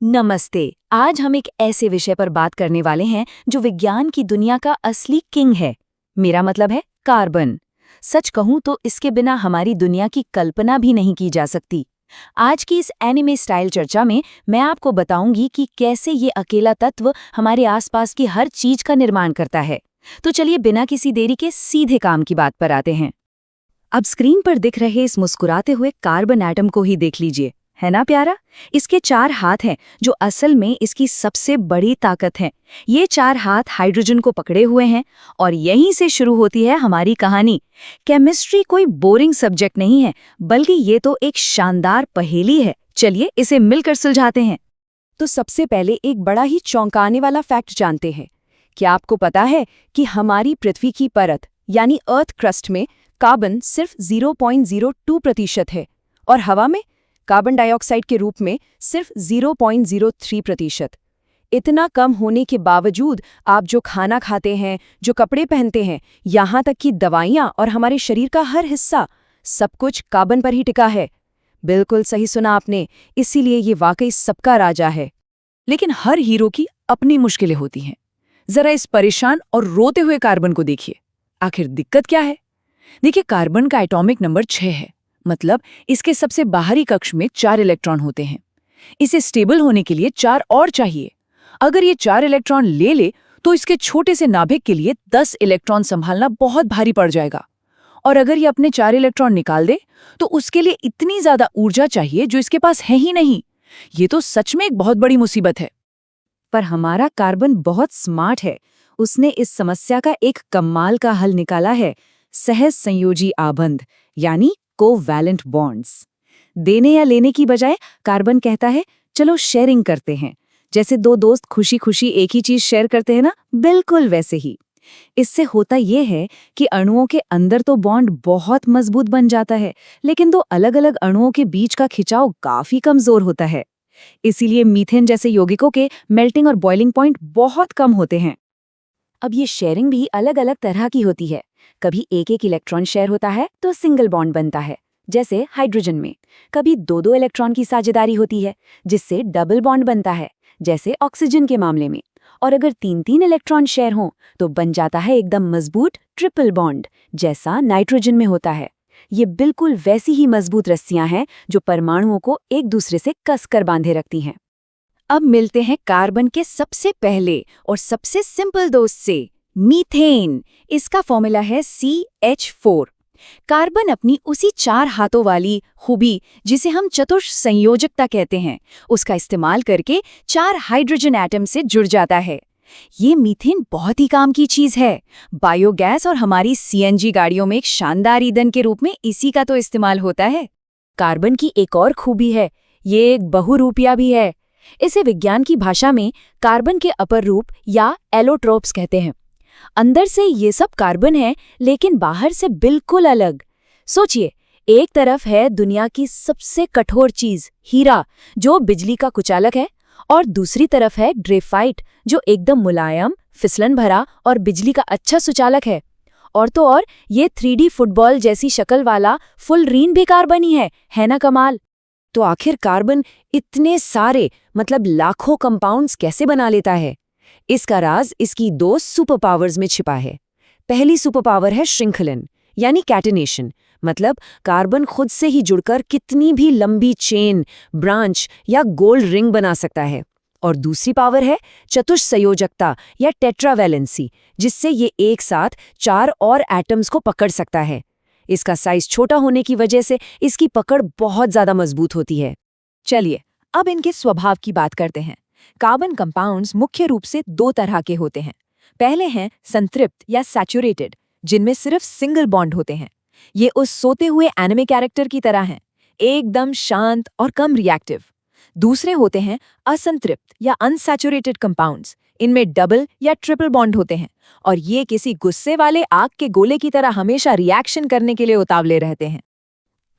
नमस्ते। आज हम एक ऐसे विषय पर बात करने वाले हैं जो विज्ञान की दुनिया का असली किंग है। मेरा मतलब है कार्बन। सच कहूं तो इसके बिना हमारी दुनिया की कल्पना भी नहीं की जा सकती। आज की इस एनिमे स्टाइल चर्चा में मैं आपको बताऊंगी कि कैसे ये अकेला तत्व हमारे आसपास की हर चीज का निर्माण करता है। तो चलिए बिना किसी देरी के सीधे काम की बात पर आते हैं। अब स्क्रीन पर दिख रहे इस मुस्कुराते हुए कार्बन एटम को ही देख लीजिए, है ना प्यारा। इसके 4 हाथ हैं जो असल में इसकी सबसे बड़ी ताकत है। ये 4 हाथ हाइड्रोजन को पकड़े हुए हैं और यहीं से शुरू होती है हमारी कहानी। केमिस्ट्री कोई बोरिंग सब्जेक्ट नहीं है, बल्कि ये तो एक शानदार पहेली है। चलिए इसे मिलकर सुलझाते हैं। तो सबसे पहले एक बड़ा ही चौंकाने वाला फैक्ट जानते हैं। क्या आपको पता है कि हमारी पृथ्वी की परत यानी अर्थ क्रस्ट में कार्बन सिर्फ 0.02% है और हवा में कार्बन डाइऑक्साइड के रूप में सिर्फ 0.03%। इतना कम होने के बावजूद आप जो खाना खाते हैं, जो कपड़े पहनते हैं, यहाँ तक कि दवाइयाँ और हमारे शरीर का हर हिस्सा, सब कुछ कार्बन पर ही टिका है। बिल्कुल सही सुना आपने, इसीलिए ये वाकई सबका राजा है। लेकिन हर हीरो की अपनी मुश्किलें होती हैं। जरा इस परेशान और रोते हुए कार्बन को देखिए। आखिर दिक्कत क्या है? देखिए, कार्बन का एटॉमिक नंबर 6 है, मतलब इसके सबसे बाहरी कक्ष में 4 इलेक्ट्रॉन होते हैं। इसे स्टेबल होने के लिए 4 और चाहिए। अगर ये 4 इलेक्ट्रॉन ले ले तो इसके छोटे से नाभिक के लिए 10 इलेक्ट्रॉन संभालना बहुत भारी पड़ जाएगा। और अगर ये अपने 4 इलेक्ट्रॉन निकाल दे तो उसके लिए इतनी ज्यादा ऊर्जा चाहिए जो इसके पास है ही नहीं। ये तो सच में एक बहुत बड़ी मुसीबत है। पर हमारा कार्बन बहुत स्मार्ट है। उसने इस समस्या का एक कमाल का हल निकाला है, सहज संयोजी आबंध यानी कोवैलेंट बॉन्ड्स। देने या लेने की बजाय कार्बन कहता है चलो शेयरिंग करते हैं। जैसे 2 दोस्त खुशी खुशी एक ही चीज शेयर करते हैं ना, बिल्कुल वैसे ही। इससे होता यह है कि अणुओं के अंदर तो बॉन्ड बहुत मजबूत बन जाता है, लेकिन 2 अलग-अलग अणुओं के बीच का खिंचाव काफी कमजोर होता है। इसीलिए मीथेन जैसे यौगिकों के मेल्टिंग और बॉइलिंग पॉइंट बहुत कम होते हैं। अब ये शेयरिंग भी अलग-अलग तरह की होती है। कभी एक इलेक्ट्रॉन शेयर होता है तो सिंगल बॉन्ड बनता है, जैसे हाइड्रोजन में। कभी 2 इलेक्ट्रॉन की साझेदारी होती है, जिससे डबल बॉन्ड बनता है, जैसे ऑक्सीजन के मामले में। और अगर 3 इलेक्ट्रॉन शेयर हों तो बन जाता है एकदम मजबूत ट्रिपल बॉन्ड, जैसा नाइट्रोजन में होता है। ये बिल्कुल वैसी ही मजबूत रस्सियां हैं जो परमाणुओं को एक दूसरे से कसकर बांधे रखती हैं। अब मिलते हैं कार्बन के सबसे पहले और सबसे सिंपल दोस्त से, मीथेन। इसका फॉर्मूला है CH4। कार्बन अपनी उसी 4 हाथों वाली खूबी, जिसे हम चतुर्थ संयोजकता कहते हैं, उसका इस्तेमाल करके 4 हाइड्रोजन एटम से जुड़ जाता है। ये मीथेन बहुत ही काम की चीज है। बायोगैस और हमारी CNG गाड़ियों में एक शानदार ईंधन के रूप में इसी का तो इस्तेमाल होता है। कार्बन की एक और खूबी है, ये एक बहुरूपिया भी है। इसे विज्ञान की भाषा में कार्बन के अपर रूप या एलोट्रोप्स कहते हैं। अंदर से ये सब कार्बन है, लेकिन बाहर से बिल्कुल अलग। सोचिए, एक तरफ है दुनिया की सबसे कठोर चीज हीरा, जो बिजली का कुचालक है, और दूसरी तरफ है ग्रेफाइट, जो एकदम मुलायम, फिसलन भरा और बिजली का अच्छा सुचालक है। और तो और ये 3D फुटबॉल जैसी शक्ल वाला फुलरीन भी कार्बन ही है ना कमाल। तो आखिर कार्बन इतने सारे, मतलब लाखों कंपाउंड्स कैसे बना लेता है? इसका राज इसकी 2 सुपर पावर्स में छिपा है। पहली सुपर पावर है श्रृंखलन यानी कैटेनेशन, मतलब कार्बन खुद से ही जुड़कर कितनी भी लंबी चेन, ब्रांच या गोल रिंग बना सकता है। और दूसरी पावर है चतुर्थ संयोजकता या टेट्रावैलेंसी, जिससे ये एक साथ 4 और एटम्स को पकड़ सकता है। इसका साइज छोटा होने की वजह से इसकी पकड़ बहुत ज्यादा मजबूत होती है। चलिए अब इनके स्वभाव की बात करते हैं। कार्बन कंपाउंड्स मुख्य रूप से 2 तरह के होते हैं। पहले हैं संतृप्त या सैचुरेटेड, जिनमें सिर्फ सिंगल बॉन्ड होते हैं। ये उस सोते हुए एनिमे कैरेक्टर की तरह हैं, एकदम शांत और कम रिएक्टिव। दूसरे होते हैं असंतृप्त या अनसैचुरेटेड कंपाउंड्स। इनमें डबल या ट्रिपल बॉन्ड होते हैं और ये किसी गुस्से वाले आग के गोले की तरह हमेशा रिएक्शन करने के लिए उतावले रहते हैं।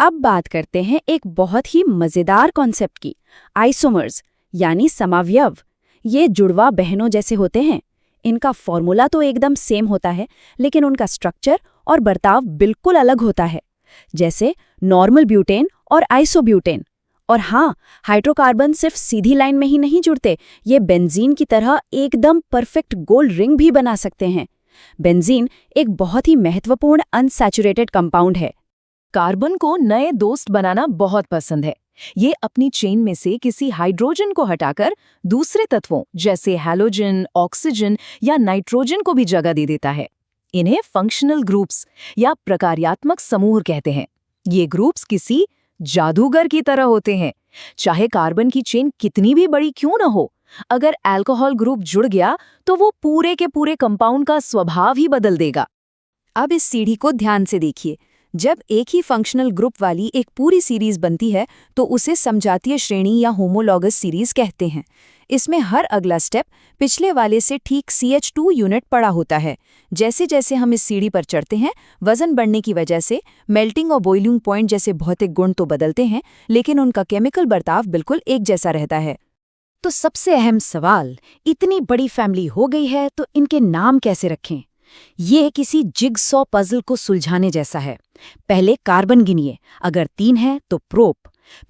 अब बात करते हैं एक बहुत ही मजेदार कॉन्सेप्ट की, आइसोमर्स यानी समावयव। ये जुड़वा बहनों जैसे होते हैं। इनका फॉर्मूला तो एकदम सेम होता है, लेकिन उनका स्ट्रक्चर और बर्ताव बिल्कुल अलग होता है। जैसे नॉर्मल ब्यूटेन और आइसोब्यूटेन। और हाँ, हाइड्रोकार्बन सिर्फ सीधी लाइन में ही नहीं जुड़ते, ये बेंजीन की तरह एकदम परफेक्ट गोल रिंग भी बना सकते हैं। बेंजीन एक बहुत ही महत्वपूर्ण अनसैचुरेटेड कंपाउंड है। कार्बन को नए दोस्त बनाना बहुत पसंद है। ये अपनी चेन में से किसी हाइड्रोजन को हटाकर दूसरे तत्वों जैसे हैलोजन, ऑक्सीजन या नाइट्रोजन को भी जगह दे देता है। इन्हें फंक्शनल ग्रुप्स या प्रकार्यात्मक समूह कहते हैं। ये ग्रुप्स किसी जादूगर की तरह होते हैं। चाहे कार्बन की चेन कितनी भी बड़ी क्यों न हो, अगर अल्कोहल ग्रुप जुड़ गया तो वो पूरे के पूरे कंपाउंड का स्वभाव ही बदल देगा। अब इस सीढ़ी को ध्यान से देखिए। जब एक ही फंक्शनल ग्रुप वाली एक पूरी सीरीज बनती है तो उसे समजातीय श्रेणी या होमोलॉगस सीरीज कहते हैं। इसमें हर अगला स्टेप पिछले वाले से ठीक CH2 यूनिट बड़ा होता है। जैसे जैसे हम इस सीढ़ी पर चढ़ते हैं, वजन बढ़ने की वजह से मेल्टिंग और बॉइलिंग पॉइंट जैसे भौतिक गुण तो बदलते हैं, लेकिन उनका केमिकल बर्ताव बिल्कुल एक जैसा रहता है। तो सबसे अहम सवाल, इतनी बड़ी फैमिली हो गई है तो इनके नाम कैसे रखें? ये किसी जिगसॉ पजल को सुलझाने जैसा है। पहले कार्बन गिनिए, अगर 3 है तो प्रोप।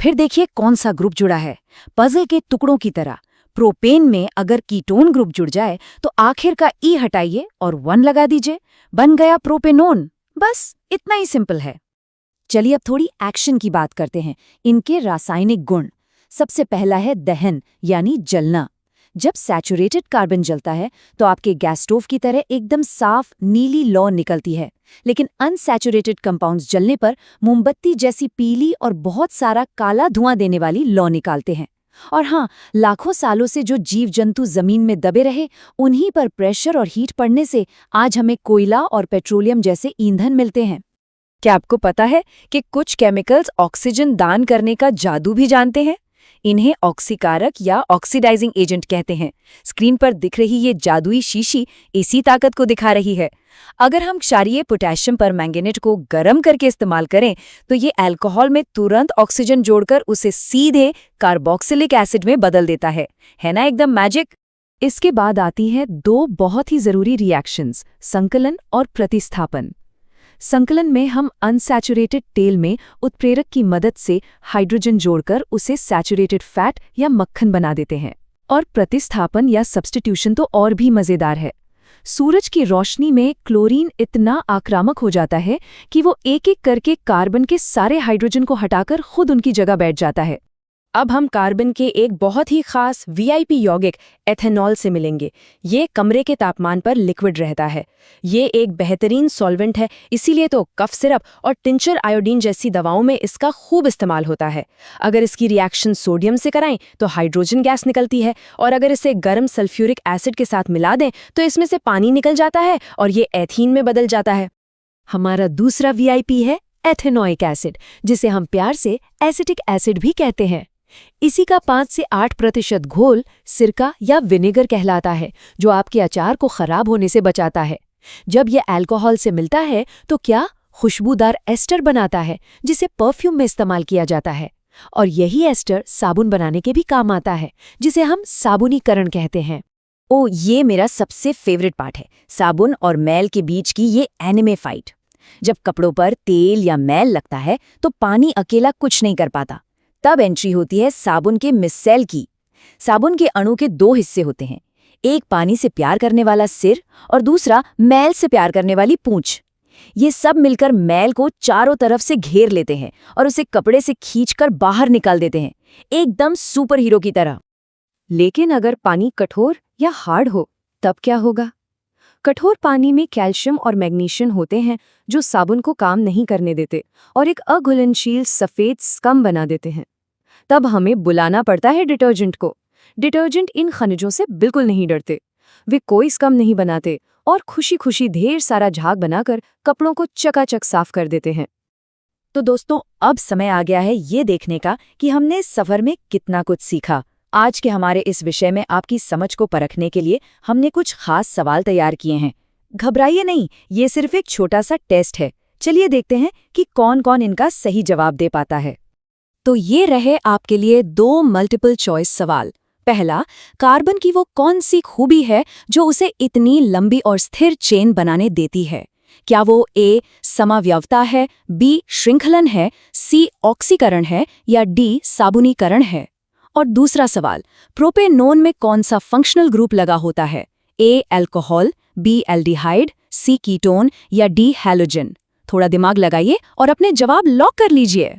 फिर देखिए कौन सा ग्रुप जुड़ा है। पजल के टुकड़ों की तरह प्रोपेन में अगर कीटोन ग्रुप जुड़ जाए तो आखिर का ई हटाइए और 1 लगा दीजिए, बन गया प्रोपेनोन। बस इतना ही सिंपल है। चलिए अब थोड़ी एक्शन की बात करते हैं, इनके रासायनिक गुण। सबसे पहला है दहन यानी जलना। जब सैचुरेटेड कार्बन जलता है तो आपके गैस स्टोव की तरह एकदम साफ नीली लौ निकलती है, लेकिन अनसैचुरेटेड कंपाउंड्स जलने पर मोमबत्ती जैसी पीली और बहुत सारा काला धुआं देने वाली लौ निकालते हैं। और हाँ, लाखों सालों से जो जीव जंतु जमीन में दबे रहे, उन्हीं पर प्रेशर और हीट पड़ने से आज हमें कोयला और पेट्रोलियम जैसे ईंधन मिलते हैं। क्या आपको पता है कि कुछ केमिकल्स ऑक्सीजन दान करने का जादू भी जानते हैं? इन्हें ऑक्सीकारक या ऑक्सीडाइजिंग एजेंट कहते हैं। स्क्रीन पर दिख रही ये जादुई शीशी इसी ताकत को दिखा रही है। अगर हम क्षारीय पोटेशियम परमैंगनेट को गर्म करके इस्तेमाल करें तो ये अल्कोहल में तुरंत ऑक्सीजन जोड़कर उसे सीधे कार्बोक्सिलिक एसिड में बदल देता है ना एकदम मैजिक। इसके बाद आती हैं 2 बहुत ही जरूरी रिएक्शंस, संकलन और प्रतिस्थापन। संकलन में हम अनसैचुरेटेड तेल में उत्प्रेरक की मदद से हाइड्रोजन जोड़कर उसे सैचुरेटेड फैट या मक्खन बना देते हैं। और प्रतिस्थापन या सब्स्टिट्यूशन तो और भी मजेदार है। सूरज की रोशनी में क्लोरीन इतना आक्रामक हो जाता है कि वो एक एक करके कार्बन के सारे हाइड्रोजन को हटाकर खुद उनकी जगह बैठ जाता है। अब हम कार्बन के एक बहुत ही खास VIP यौगिक एथेनॉल से मिलेंगे। ये कमरे के तापमान पर लिक्विड रहता है। ये एक बेहतरीन सॉल्वेंट है, इसीलिए तो कफ सिरप और टिंचर आयोडीन जैसी दवाओं में इसका खूब इस्तेमाल होता है। अगर इसकी रिएक्शन सोडियम से कराएं तो हाइड्रोजन गैस निकलती है, और अगर इसे गर्म सल्फ्यूरिक एसिड के साथ मिला दें तो इसमें से पानी निकल जाता है और ये एथीन में बदल जाता है। हमारा दूसरा VIP है एथेनोइक एसिड, जिसे हम प्यार से एसिटिक एसिड भी कहते हैं। इसी का 5 से 8% घोल सिरका या विनेगर कहलाता है, जो आपके अचार को खराब होने से बचाता है। जब यह अल्कोहल से मिलता है तो क्या खुशबूदार एस्टर बनाता है, जिसे परफ्यूम में इस्तेमाल किया जाता है। और यही एस्टर साबुन बनाने के भी काम आता है, जिसे हम साबुनीकरण कहते हैं। ये मेरा सबसे फेवरेट पार्ट है, साबुन और मैल के बीच की ये एनिमे फाइट। जब कपड़ों पर तेल या मैल लगता है तो पानी अकेला कुछ नहीं कर पाता। तब एंट्री होती है साबुन के मिससेल की। साबुन के अणु के 2 हिस्से होते हैं, एक पानी से प्यार करने वाला सिर और दूसरा मैल से प्यार करने वाली पूंछ। ये सब मिलकर मैल को चारों तरफ से घेर लेते हैं और उसे कपड़े से खींचकर बाहर निकाल देते हैं, एकदम सुपर हीरो की तरह। लेकिन अगर पानी कठोर या हार्ड हो तब क्या होगा? कठोर पानी में कैल्शियम और मैग्नीशियम होते हैं जो साबुन को काम नहीं करने देते और एक अघुलनशील सफेद स्कम बना देते हैं। तब हमें बुलाना पड़ता है डिटर्जेंट को। डिटर्जेंट इन खनिजों से बिल्कुल नहीं डरते, वे कोई स्कम नहीं बनाते और खुशी खुशी ढेर सारा झाग बनाकर कपड़ों को चकाचक साफ कर देते हैं। तो दोस्तों, अब समय आ गया है ये देखने का कि हमने इस सफर में कितना कुछ सीखा। आज के हमारे इस विषय में आपकी समझ को परखने के लिए हमने कुछ खास सवाल तैयार किए हैं। घबराइए नहीं, ये सिर्फ एक छोटा सा टेस्ट है। चलिए देखते हैं कि कौन कौन इनका सही जवाब दे पाता है। तो ये रहे आपके लिए 2 मल्टीपल चॉइस सवाल। पहला, कार्बन की वो कौन सी खूबी है जो उसे इतनी लंबी और स्थिर चेन बनाने देती है? क्या वो ए समाव्यवता है, बी श्रृंखलन है, सी ऑक्सीकरण है या डी साबुनीकरण है? और दूसरा सवाल, प्रोपेनोन में कौन सा फंक्शनल ग्रुप लगा होता है? ए अल्कोहल, बी एल्डिहाइड, सी कीटोन या डी हैलोजन? थोड़ा दिमाग लगाइए और अपने जवाब लॉक कर लीजिए।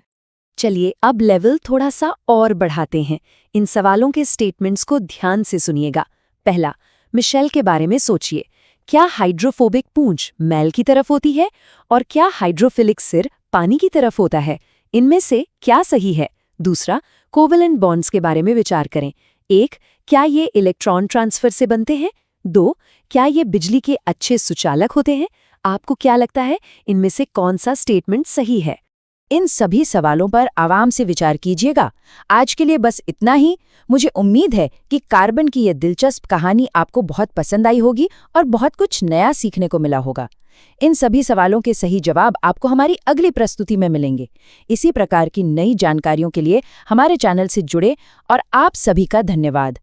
चलिए अब लेवल थोड़ा सा और बढ़ाते हैं। इन सवालों के स्टेटमेंट्स को ध्यान से सुनिएगा। पहला, मिशेल के बारे में सोचिए। क्या हाइड्रोफोबिक पूंछ मैल की तरफ होती है और क्या हाइड्रोफिलिक सिर पानी की तरफ होता है? इनमें से क्या सही है? दूसरा, कोवेलेंट बॉन्ड्स के बारे में विचार करें। 1, क्या ये इलेक्ट्रॉन ट्रांसफर से बनते हैं? 2, क्या ये बिजली के अच्छे सुचालक होते हैं? आपको क्या लगता है इनमें से कौन सा स्टेटमेंट सही है? इन सभी सवालों पर आराम से विचार कीजिएगा। आज के लिए बस इतना ही। मुझे उम्मीद है कि कार्बन की यह दिलचस्प कहानी आपको बहुत पसंद आई होगी और बहुत कुछ नया सीखने को मिला होगा। इन सभी सवालों के सही जवाब आपको हमारी अगली प्रस्तुति में मिलेंगे। इसी प्रकार की नई जानकारियों के लिए हमारे चैनल से जुड़े और आप सभी का धन्यवाद।